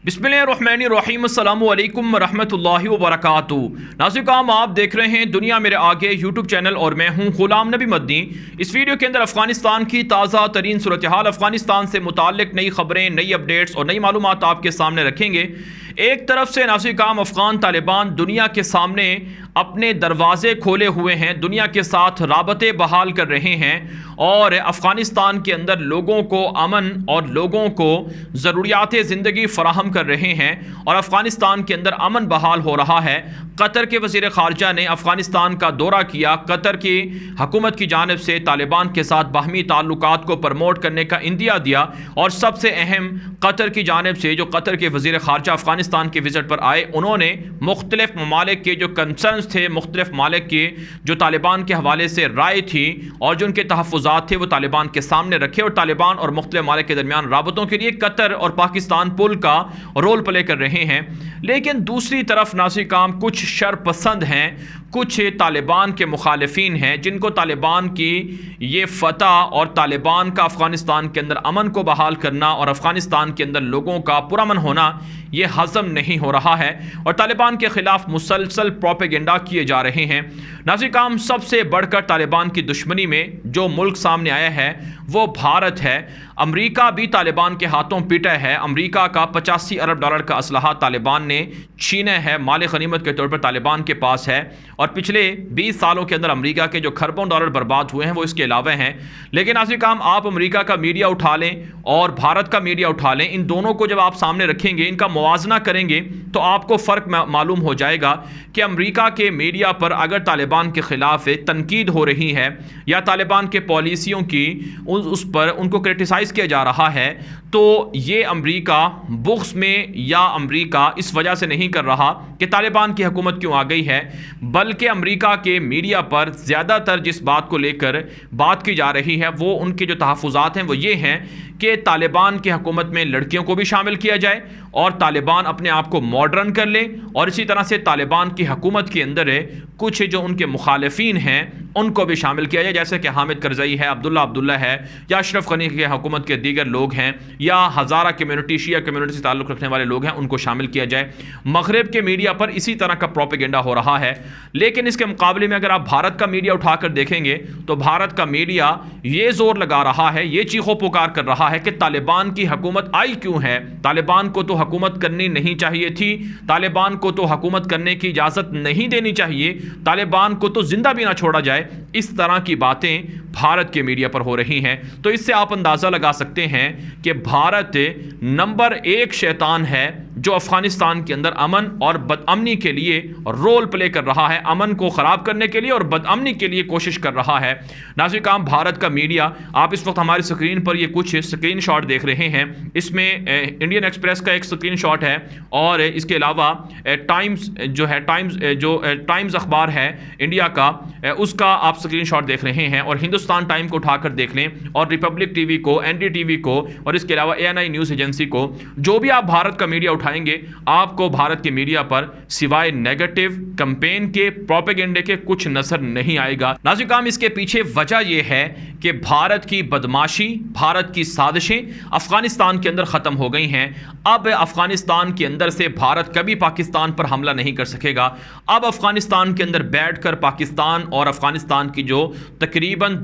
बिस्मिल्लाहिर्रहमानिर्रहीम अस्सलामु अलैकुम रहमतुल्लाहि व बरकातुहू। नाज़रीन, आप देख रहे हैं दुनिया मेरे आगे यूट्यूब चैनल और मैं हूं गुलाम नबी मदनी। इस वीडियो के अंदर अफगानिस्तान की ताज़ा तरीन सूरत हाल, अफगानिस्तान से मुताल्लिक नई खबरें, नई अपडेट्स और नई मालूमात आपके सामने रखेंगे। एक तरफ से नाज़रीन, अफगान तालिबान दुनिया के सामने अपने दरवाजे खोले हुए हैं, दुनिया के साथ राबते बहाल कर रहे हैं और अफ़गानिस्तान के अंदर लोगों को अमन और लोगों को ज़रूरियात ज़िंदगी फ़राहम कर रहे हैं और अफ़गानिस्तान के अंदर अमन बहाल हो रहा है। कतर के वज़ीर ख़ारजा ने अफ़गानिस्तान का दौरा किया। कतर की हुकूमत की जानिब से तालिबान के साथ बाहमी ताल्लुकात को प्रमोट करने का इंदिया दिया और सबसे अहम कतर की जानिब से जो कतर के वज़ीर ख़ारजा अफ़गानिस्तान के विज़िट पर आए, उन्होंने मुख्तलिफ ममालिक के जो कंसर्न्स थे, मुख्तलिफ मालिक की जो तालिबान के हवाले से राय थी और जो उनके तहफ़्फ़ुज़ात थे वो तालिबान के सामने रखे और तालिबान और मुख्तलिफ मालिक के दरमियान राबतों के लिए कतर और पाकिस्तान पुल का रोल प्ले कर रहे हैं। लेकिन दूसरी तरफ नाज़रीन, कुछ शरपसंद हैं, कुछ तालिबान के मुखालिफिन हैं जिनको तालिबान की ये फ़तह और तालिबान का अफ़गानिस्तान के अंदर अमन को बहाल करना और अफ़गानिस्तान के अंदर लोगों का पुरअमन होना ये हज़म नहीं हो रहा है और तालिबान के ख़िलाफ़ मुसलसल प्रोपेगेंडा किए जा रहे हैं। नाज़रीन, सबसे बढ़कर तालिबान की दुश्मनी में जो मुल्क सामने आया है वो भारत है। अमेरिका भी तालिबान के हाथों पिटा है। अमेरिका का 85 अरब डॉलर का असलहा तालिबान ने छीना है, माल गनीमत के तौर पर तालिबान के पास है और पिछले 20 सालों के अंदर अमेरिका के जो खरबों डॉलर बर्बाद हुए हैं वो इसके अलावा हैं। लेकिन नाज़रीन, आप अमेरिका का मीडिया उठा लें और भारत का मीडिया उठा लें, इन दोनों को जब आप सामने रखेंगे, इनका मुवाजना करेंगे तो आपको फ़र्क मालूम हो जाएगा कि अमेरिका के मीडिया पर अगर तालिबान के ख़िलाफ़ तनकीद हो रही है या तालिबान के पॉलिसियों की उस पर उनको क्रिटिसाइज़ किया जा रहा है, तो ये अमेरिका बुग़्ज़ में या अमेरिका इस वजह से नहीं कर रहा कि तालिबान की हुकूमत क्यों आ गई है, बल्कि अमेरिका के मीडिया पर ज़्यादातर जिस बात को लेकर बात की जा रही है वो उनके जो तहफ़्फ़ुज़ात हैं वो ये हैं कि तालिबान की हुकूमत में लड़कियों को भी शामिल किया जाए और तालिबान अपने आप को मॉडर्न कर ले और इसी तरह से तालिबान की हुकूमत के अंदर कुछ जो उनके मुखालिफिन हैं उनको भी शामिल किया जाए, जैसे कि हामिद करज़ई है, अब्दुल्ला है या अशरफ गनी की हुकूमत के दीगर लोग हैं या हज़ारा कम्यूनिटी, शिया कम्यूनिटी से ताल्लुक़ रखने वाले लोग हैं, उनको शामिल किया जाए। मगरिब के मीडिया पर इसी तरह का प्रोपेगेंडा हो रहा है। लेकिन इसके मुकाबले में अगर आप भारत का मीडिया उठाकर देखेंगे तो भारत का मीडिया ये जोर लगा रहा है, ये चीखो पुकार कर रहा है कि तालिबान की हुकूमत आई क्यों है, तालिबान को तो हुकूमत करनी नहीं चाहिए थी, तालिबान को तो हुकूमत करने की इजाज़त नहीं देनी चाहिए, तालिबान को तो जिंदा भी ना छोड़ा जाए। इस तरह की बातें भारत के मीडिया पर हो रही हैं। तो इससे आप अंदाज़ा लगा सकते हैं कि भारत नंबर 1 शैतान है जो अफ़गानिस्तान के अंदर अमन और बदअमनी के लिए रोल प्ले कर रहा है, अमन को ख़राब करने के लिए और बदअमनी के लिए कोशिश कर रहा है। नाज़रीन, भारत का मीडिया, आप इस वक्त हमारी स्क्रीन पर ये कुछ स्क्रीन शॉट देख रहे हैं, इसमें इंडियन एक्सप्रेस का एक स्क्रीन शॉट है और इसके अलावा टाइम्स अखबार है इंडिया का, उसका आप स्क्रीन शॉट देख रहे हैं और हिंदुस्तान टाइम को उठाकर देख लें और रिपब्लिक टीवी को, NDTV को और इसके अलावा ANI न्यूज़ एजेंसी को, जो भी आप भारत का मीडिया उठाएंगे आपको भारत के मीडिया पर सिवाय नेगेटिव कैंपेन के, प्रोपेगेंडे के कुछ नजर नहीं आएगा। नाज़रीन, इसके पीछे वजह यह है कि भारत की बदमाशी, भारत की साजिशें अफगानिस्तान के अंदर ख़त्म हो गई हैं। अब अफगानिस्तान के अंदर से भारत कभी पाकिस्तान पर हमला नहीं कर सकेगा। अब अफगानिस्तान के अंदर बैठकर पाकिस्तान और अफगानिस्तान की जो तकरीबन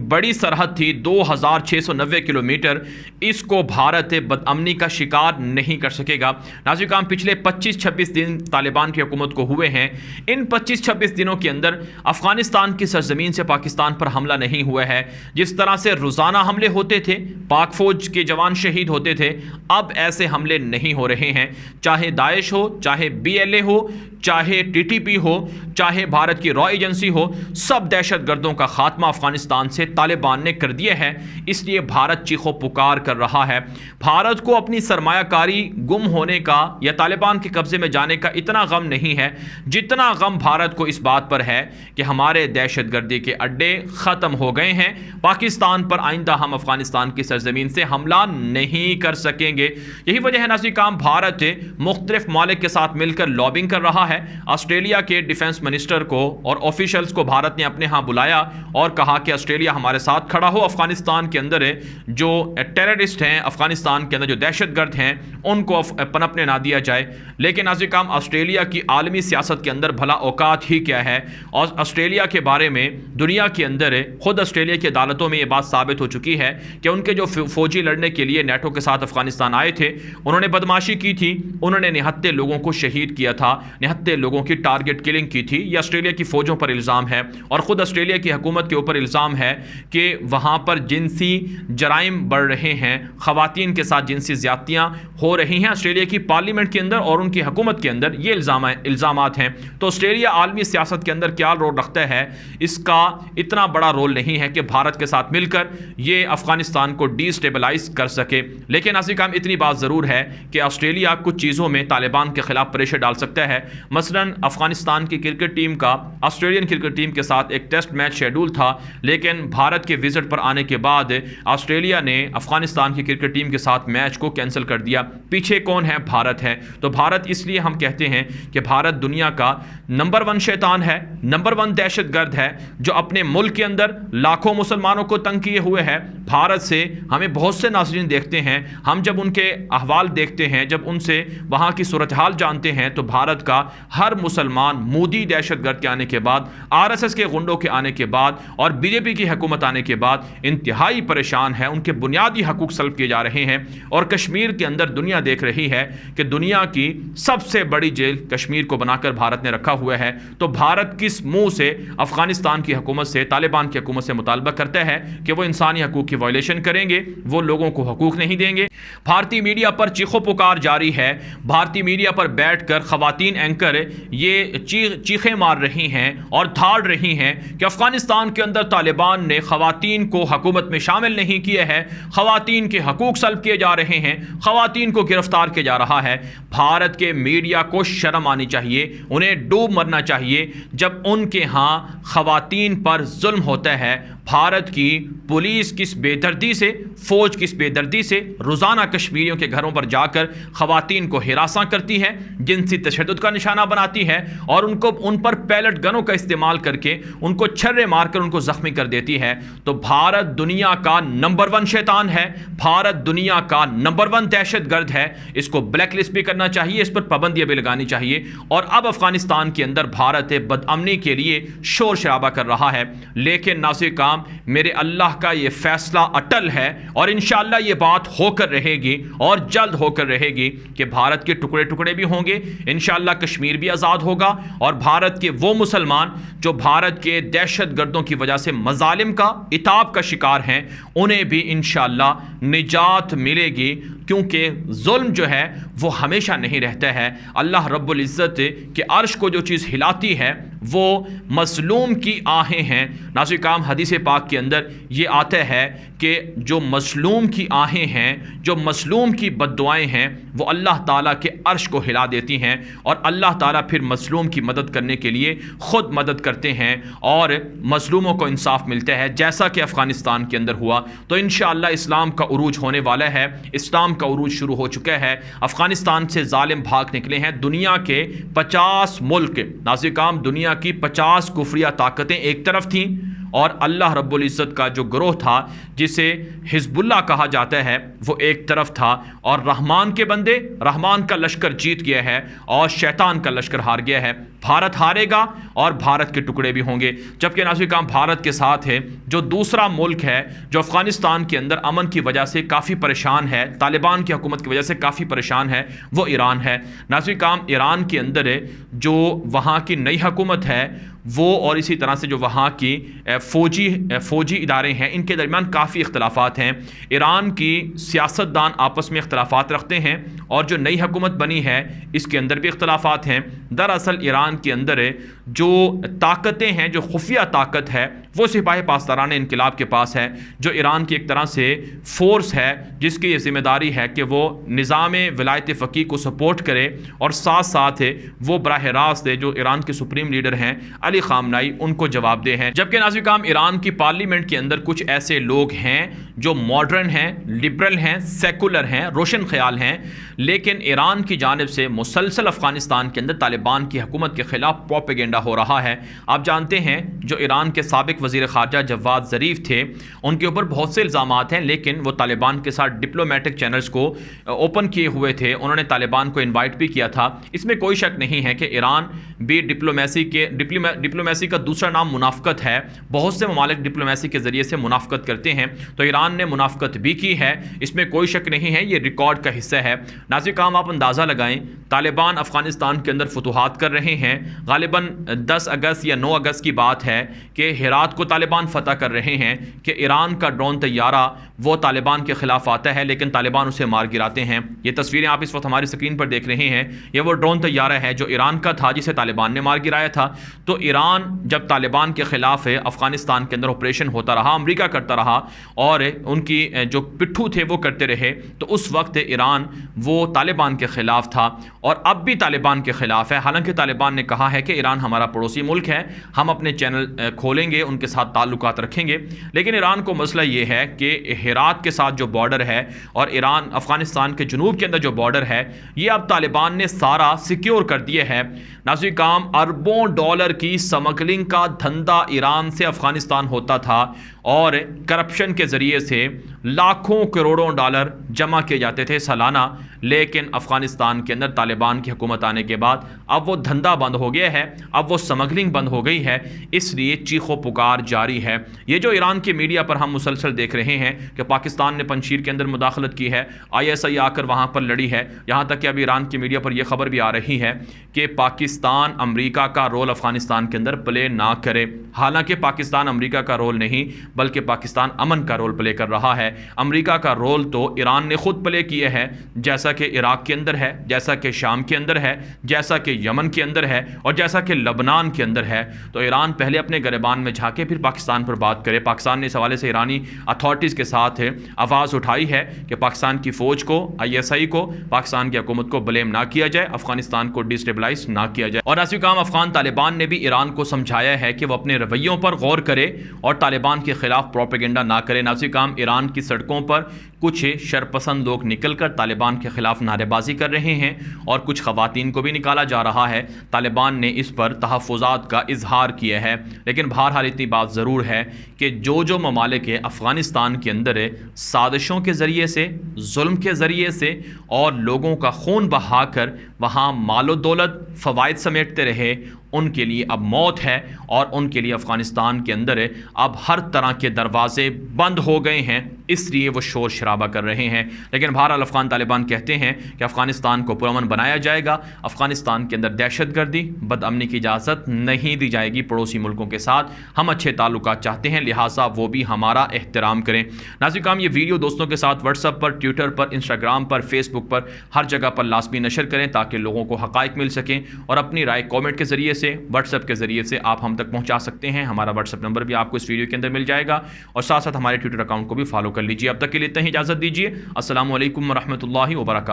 बड़ी सरहद थी 2690 किलोमीटर, इसको भारत बदअमनी का शिकार नहीं कर सकेगा। नाज़रीन, पिछले 25-26 दिन तालिबान की हुकूमत को हुए हैं। इन 25-26 दिनों के अंदर अफगानिस्तान की सरजमीन से पाकिस्तान पर हमला नहीं हुआ है। जिस तरह से रोज़ाना हमले होते थे, पाक फौज के जवान शहीद होते थे, अब ऐसे हमले नहीं हो रहे हैं। चाहे दाइश हो, चाहे BLA हो, चाहे TTP हो, चाहे भारत की रॉ एजेंसी हो, सब दहशतगर्दों का खात्मा अफगानिस्तान से तालिबान ने कर दिया है। इसलिए भारत चीखो पुकार कर रहा है। भारत को अपनी सरमायाकारी गुम होने का या तालिबान के कब्जे में जाने का इतना गम नहीं है जितना गम भारत को इस बात पर है कि हमारे दहशतगर्दी के अड्डे ख़त्म हो गए हैं। पाकिस्तान पर आइंदा हम अफगानिस्तान की सरजमीन से हमला नहीं कर सकेंगे। यही वजह है नाज़रीन, भारत मुख्तलिफ मालिक के साथ मिलकर लॉबिंग कर रहा है। ऑस्ट्रेलिया के डिफेंस मिनिस्टर को और ऑफिशियल्स को भारत ने अपने यहाँ बुलाया और कहा कि ऑस्ट्रेलिया हमारे साथ खड़ा हो, अफगानिस्तान के अंदर जो टेररिस्ट हैं, अफगानिस्तान के अंदर जो दहशतगर्द हैं, उनको पनपने ना दिया जाए। लेकिन नाज़रीन, ऑस्ट्रेलिया की आलमी सियासत के अंदर भला औकात ही क्या है? और ऑस्ट्रेलिया के बारे में दुनिया के अंदर खुद ऑस्ट्रेलिया की अदालतों में ये बात साबित हो चुकी है कि उनके जो फौजी लड़ने के लिए नेटो के साथ अफगानिस्तान आए थे, उन्होंने बदमाशी की थी, उन्होंने 79 लोगों को शहीद किया था, 79 लोगों की टारगेट किलिंग की थी। यह ऑस्ट्रेलिया की फ़ौजों पर इल्ज़ाम है और ख़ुद ऑस्ट्रेलिया की हुकूमत के ऊपर इल्ज़ाम है कि वहाँ पर जिनसी जराइम बढ़ रहे हैं, ख़वातीन के साथ जिनसी ज़्यादतियाँ हो रही हैं ऑस्ट्रेलिया की पार्लियामेंट के अंदर और उनकी हुकूमत के अंदर, ये इल्ज़ामात हैं। तो ऑस्ट्रेलिया आलमी सियासत के अंदर क्या रोल रखता है? इसका इतना बड़ा रोल नहीं है कि भारत के साथ मिलकर ये अफगानिस्तान को डिस्टेबलाइज कर सके। लेकिन नाज़रीन, इतनी बात ज़रूर है कि ऑस्ट्रेलिया कुछ चीज़ों में तालिबान के खिलाफ प्रेशर डाल सकता है। मसलन अफगानिस्तान की क्रिकेट टीम का ऑस्ट्रेलियन क्रिकेट टीम के साथ एक टेस्ट मैच शेड्यूल था, लेकिन भारत के विजिट पर आने के बाद ऑस्ट्रेलिया ने अफगानिस्तान की क्रिकेट टीम के साथ मैच को कैंसिल कर दिया। पीछे कौन है? भारत है। तो भारत, इसलिए हम कहते हैं कि भारत दुनिया का नंबर 1 शैतान है, नंबर 1 दहशतगर्द है, जो अपने मुल्क के अंदर लाखों मुसलमानों को तंग किए हुए है। भारत से हमें बहुत से नाज़रीन देखते हैं, हम जब उनके अहवाल देखते हैं, जब उनसे वहाँ की सूरत हाल जानते हैं, तो भारत का हर मुसलमान मोदी दहशतगर्द के आने के बाद, RSS के गुंडों के आने के बाद और BJP की हुकूमत आने के बाद इंतहाई परेशान है। उनके बुनियादी हकूक सल्ब किए जा रहे हैं और कश्मीर के अंदर दुनिया देख रही है कि दुनिया की सबसे बड़ी जेल कश्मीर को बनाकर भारत ने रखा हुआ है। तो भारत किस मुंह से अफगानिस्तान की हुकूमत से, तालिबान की हुकूमत से मुतालबा करता है कि वो इंसानी हकूक की वायलेशन करेंगे, वो लोगों को हकूक नहीं देंगे। भारतीय मीडिया पर चीखो पुकार जारी है। भारतीय मीडिया पर बैठकर खवातीन एंकर ये चीखें मार रही हैं और धाड़ रही हैं कि अफगानिस्तान के अंदर तालिबान ने खवातीन को हुकूमत में शामिल नहीं किया है, खवातीन के हकूक सल्ब किए जा रहे हैं, खवातीन को गिरफ्तार किया जा रहा है। भारत के मीडिया को शर्म आनी चाहिए, उन्हें डूब मरना चाहिए जब उनके यहाँ खवातीन पर जुल्म होता है। भारत की पुलिस किस बेदर्दी से, फौज किस बेदर्दी से रोज़ाना कश्मीरियों के घरों पर जाकर खवातीन को हिरासा करती है, जिनसी तशद्दुद का निशाना बनाती है और उन पर पैलेट गनों का इस्तेमाल करके उनको छर्रे मारकर उनको ज़ख्मी कर देती है। तो भारत दुनिया का नंबर 1 शैतान है, भारत दुनिया का नंबर 1 दहशतगर्द है। इसको ब्लैक लिस्ट भी करना चाहिए, इस पर पाबंदियाँ भी लगानी चाहिए। और अब अफगानिस्तान के अंदर भारत बदअमनी के लिए शोर शराबा कर रहा है, लेकिन नाज़रीन काम मेरे अल्लाह का ये फैसला अटल है और इंशाअल्लाह ये बात होकर रहेगी और जल्द होकर रहेगी कि भारत के टुकड़े टुकड़े भी होंगे, इंशाअल्लाह कश्मीर भी आज़ाद होगा और भारत के वो मुसलमान जो भारत के दहशतगर्दों की वजह से मजालिम का, इताब का शिकार हैं, उन्हें भी इंशाअल्लाह निजात मिलेगी, क्योंकि जुल्म जो है वो हमेशा नहीं रहता है। अल्लाह रब्बुल इज़्ज़त के अर्श को जो चीज़ हिलाती है वो मज़लूम की आहें हैं। नाज़रीन काम हदीस पाक के अंदर ये आता है कि जो मज़लूम की आहें हैं, जो मज़लूम की बद्दुआएं हैं, वो अल्लाह ताला के अर्श को हिला देती हैं और अल्लाह ताला फिर मज़लूम की मदद करने के लिए ख़ुद मदद करते हैं और मज़लूमों को इंसाफ मिलता है, जैसा कि अफ़गानिस्तान के अंदर हुआ। तो इंशाअल्लाह इस्लाम का उरूज होने वाला है, इस्लाम का उरूज शुरू हो चुका है। अफ़गानिस्तान से जालिम भाग निकले हैं दुनिया के 50 मुल्क। नाज़रीन काम दुनिया की 50 कुफरिया ताकतें एक तरफ थीं और अल्लाह रब्बुल इज़्ज़त का जो ग्रोह था जिसे हिज़्बुल्लाह कहा जाता है वो एक तरफ था और रहमान के बंदे, रहमान का लश्कर जीत गया है और शैतान का लश्कर हार गया है। भारत हारेगा और भारत के टुकड़े भी होंगे। जबकि नाज़रीन काम भारत के साथ है जो दूसरा मुल्क है जो अफ़गानिस्तान के अंदर अमन की वजह से काफ़ी परेशान है, तालिबान की हुकूमत की वजह से काफ़ी परेशान है, वो ईरान है। नाज़रीन काम ईरान के अंदर जो वहाँ की नई हुकूमत है वो और इसी तरह से जो वहाँ की फ़ौजी इदारे हैं, इनके दरमियान काफ़ी इख्तलाफात हैं। ईरान की सियासतदान आपस में इख्तलाफात रखते हैं और जो नई हुकूमत बनी है इसके अंदर भी इख्तलाफात हैं। दरअसल ईरान के अंदर जो ताकतें हैं, जो खुफिया ताकत है, वो सिपाही पासदारान इनकलाब के पास है, जो ईरान की एक तरह से फ़ोर्स है जिसकी ये ज़िम्मेदारी है कि वो निज़ाम विलायत फ़क़ीह को सपोर्ट करे और साथ साथ वो बराह रास्त जो ईरान के सुप्रीम लीडर हैं अली ख़ामनाई उनको जवाब दे हैं। जबकि नाज़रीन काम ईरान की पार्लियामेंट के अंदर कुछ ऐसे लोग हैं जो मॉडर्न हैं, लिबरल हैं, सेकुलर हैं, रोशन ख्याल हैं, लेकिन ईरान की जानिब से मुसलसल अफ़गानिस्तान के अंदर तालिबान तालिबान की हुकूमत के ख़िलाफ़ प्रोपेगेंडा हो रहा है। आप जानते हैं जो ईरान के साबिक़ वज़ीर ख़ारजा जवाद ज़रीफ़ थे, उनके ऊपर बहुत से इल्ज़ामात हैं, लेकिन वो तालिबान के साथ डिप्लोमेटिक चैनल्स को ओपन किए हुए थे। उन्होंने तालिबान को इन्वाइट भी किया था। इसमें कोई शक नहीं है कि ईरान भी डिप्लोमेसी का दूसरा नाम मुनाफ़क़त है। बहुत से ममालिक डिप्लोमेसी के ज़रिए से मुनाफ़क़त करते हैं, तो ईरान ने मुनाफ़क़त भी की है, इसमें कोई शक नहीं है, ये रिकॉर्ड का हिस्सा है। नाज़रीन काम आप अंदाज़ा लगाएं, तालिबान अफ़गानिस्तान के अंदर फतूहात कर रहे हैं। गालिबन 10 अगस्त या 9 अगस्त की बात है कि हेरात को तालिबान फ़तह कर रहे हैं कि ईरान का ड्रोन तैयारा वो तालिबान के ख़िलाफ़ आता है, लेकिन तालिबान उसे मार गिराते हैं। ये तस्वीरें आप इस वक्त हमारी स्क्रीन पर देख रहे हैं, ये वो ड्रोन तैयारा है जो ईरान का था, जिसे तालिबान ने मार गिराया था। तो ईरान जब तालिबान के ख़िलाफ़ अफ़गानिस्तान के अंदर ऑपरेशन होता रहा, अमरीका करता रहा और उनकी जो पिट्ठू थे वो करते रहे, तो उस वक्त ईरान वो तालिबान के ख़िलाफ़ था और अब भी तालिबान के ख़िलाफ़ है। हालांकि तालिबान ने कहा है कि ईरान हमारा पड़ोसी मुल्क है, हम अपने चैनल खोलेंगे, उनके साथ ताल्लुकात रखेंगे, लेकिन ईरान को मसला ये है कि हेरात के साथ जो बॉर्डर है और ईरान अफ़गानिस्तान के जुनूब के अंदर जो बॉर्डर है, ये अब तालिबान ने सारा सिक्योर कर दिया है। नाज़रीन काम अरबों डॉलर की स्मगलिंग का धंधा ईरान से अफ़गानिस्तान होता था और करप्शन के ज़रिए से लाखों करोड़ों डॉलर जमा किए जाते थे सालाना, लेकिन अफ़गानिस्तान के अंदर तालिबान की हुकूमत आने के बाद अब वो धंधा बंद हो गया है, अब वो स्मगलिंग बंद हो गई है, इसलिए चीखो पुकार जारी है। ये जो ईरान के मीडिया पर हम मुसलसल देख रहे हैं कि पाकिस्तान ने पंजशीर के अंदर मुदाखलत की है, ISI आकर वहाँ पर लड़ी है, यहाँ तक कि अब ईरान के मीडिया पर यह खबर भी आ रही है कि पाकिस्तान अमरीका का रोल अफ़गानिस्तान के अंदर प्ले ना करे। हालांकि पाकिस्तान अमरीका का रोल नहीं, बल्कि पाकिस्तान अमन का रोल प्ले कर रहा है। अमरीका का रोल तो ईरान ने खुद प्ले किया है, जैसा कि इराक के अंदर है, जैसा कि शाम के अंदर है, जैसा कि यमन के अंदर है और जैसा कि लबनान के अंदर है। तो ईरान पहले अपने गिरबान में झांके, फिर पाकिस्तान पर बात करे। पाकिस्तान ने इस हवाले से ईरानी अथॉरिटीज़ के साथ आवाज़ उठाई है कि पाकिस्तान की फ़ौज को, ISI को, पाकिस्तान की हुकूमत को ब्लेम ना किया जाए, अफ़गानिस्तान को डिस्टेबलाइज ना किया जाए। और ऐसे काम अफ़गान तालिबान ने भी ईरान को समझाया है कि वो अपने रवैयों पर गौर करे और तालिबान के ख़िलाफ़ प्रोपेगेंडा ना करे। नाज़रीन काम ईरान की सड़कों पर कुछ शरपसंद लोग निकलकर तालिबान के ख़िलाफ़ नारेबाजी कर रहे हैं और कुछ ख़वातीन को भी निकाला जा रहा है। तालिबान ने इस पर तहफ़्फ़ुज़ात का इजहार किया है, लेकिन बहरहाल इतनी बात ज़रूर है कि जो ममालिक अफ़गानिस्तान के अंदर साजिशों के ज़रिए से, जुल्म के ज़रिए से और लोगों का खून बहाकर वहाँ मालो दौलत फ़वाइद समेटते रहे, उनके लिए अब मौत है और उनके लिए अफ़गानिस्तान के अंदर अब हर तरह के दरवाज़े बंद हो गए हैं, इसलिए वो शोर शराबा कर रहे हैं। लेकिन बहरहाल अफ़गान तालिबान कहते हैं कि अफ़गानिस्तान को पुरअमन बनाया जाएगा, अफ़गानिस्तान के अंदर दहशतगर्दी, बदअमनी की इजाज़त नहीं दी जाएगी। पड़ोसी मुल्कों के साथ हम अच्छे ताल्लुकात चाहते हैं, लिहाजा वो भी हमारा एहतराम करें। नाज़रीन काम ये वीडियो दोस्तों के साथ व्हाट्सएप पर, ट्विटर पर, इंस्टाग्राम पर, फेसबुक पर, हर जगह पर लाज़मी नशर करें ताकि लोगों को हक़ाइक़ मिल सकें और अपनी राय कॉमेंट के ज़रिए से, व्हाट्सएप के ज़रिए से आप हम तक पहुंचा सकते हैं। हमारा व्हाट्सएप नंबर भी आपको इस वीडियो के अंदर मिल जाएगा और साथ साथ हमारे ट्विटर अकाउंट को भी फॉलो कर लीजिए। अब तक के लिए इतना ही इजाज़त दीजिए। अस्सलामु अलैकुम व रहमतुल्लाहि व बरकातहू।